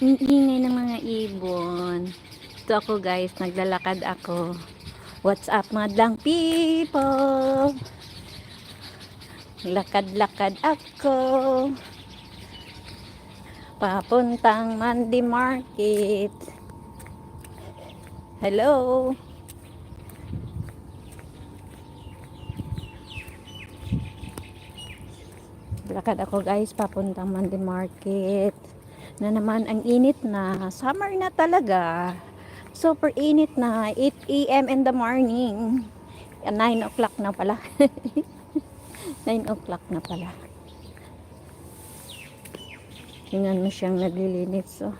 Ingay ng mga ibon. Ito ako guys, naglalakad ako. What's up madlang people? Lakad-lakad ako. Papuntang Monday Market. Hello. Lakad ako guys, papuntang Monday Market. Na naman ang init na. Summer na talaga. Super init na. 8 a.m. in the morning. 9 o'clock na pala. 9 o'clock na pala. Tingnan mo siyang naglilinis. So.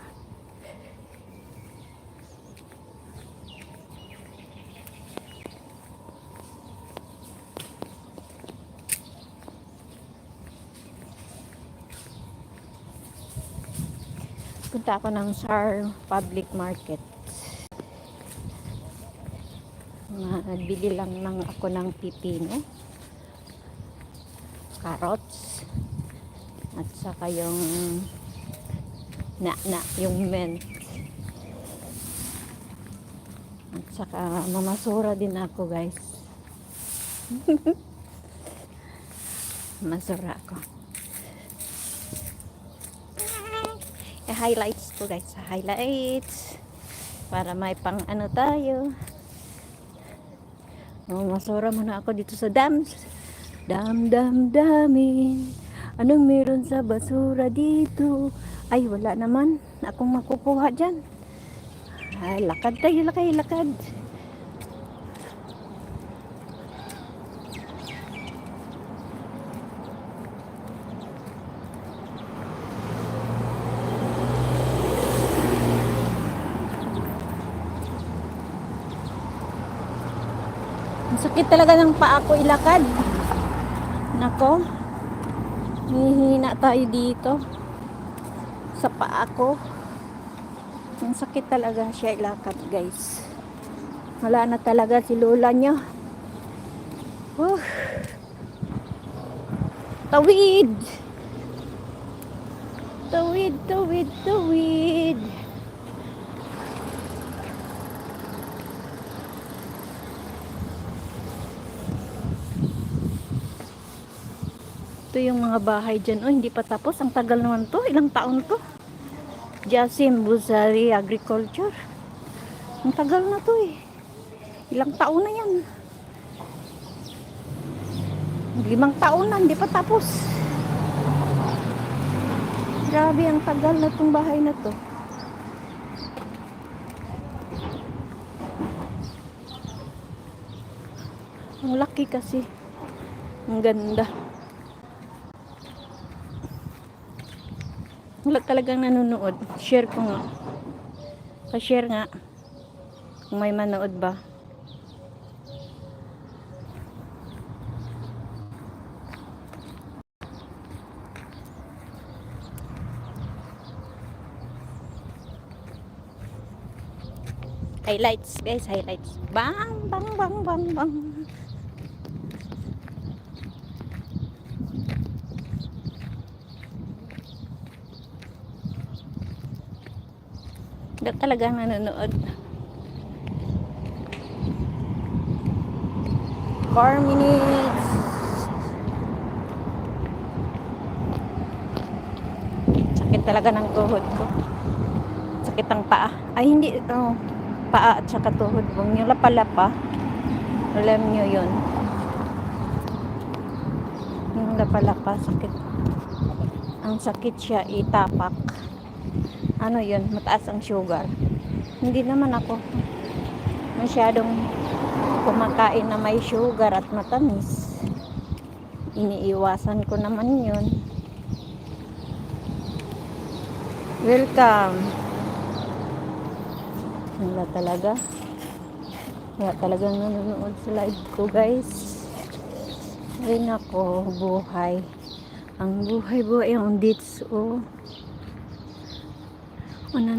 Punta ako ng SAR Public Market. Nagbili lang ako ng pipino, carrots, at saka yung yung mint. At saka mamasura din ako guys. Masura ako. Highlights ko guys, highlights para may pang ano tayo. Masura muna ako dito sa dams. Damin. Anong meron sa basura dito? Ay wala naman akong makukuha dyan. Ay, lakad tayo, lakad. Ang sakit talaga ng paa ko ilakad. Nako. Hihina tayo dito. Sa paa ko. Ang sakit talaga siya ilakad, guys. Wala na talaga si lola niya. Tawid. Ito yung mga bahay dyan. Oh, hindi pa tapos. Ang tagal naman to. Ilang taon to? Jasim Buzari Agriculture. Ang tagal na to eh. Ilang taon na yan. 5 taon na. Hindi pa tapos. Grabe ang tagal na tong bahay na to. Ang laki kasi. Ang ganda. Wala talagang nanonood. Share ko nga. Pa-share nga. Kung may manood ba. Highlights guys, highlights. Bang. Wala talagang nanonood. 4 minutes. Sakit talaga ng tuhod ko. Sakit ang paa. Ay hindi ito. Paa at saka tuhod. Huwag nyo lapa-lapa. Alam nyo yun. Yung lapa-lapa, sakit. Ang sakit siya, itapak. Ano yun? Mataas ang sugar. Hindi naman ako masyadong kumakain na may sugar at matamis. Iniiwasan ko naman yun. Welcome. Wala talagang nanonood sa live ko guys. Ay nako, buhay. Ang buhay ang dits oh.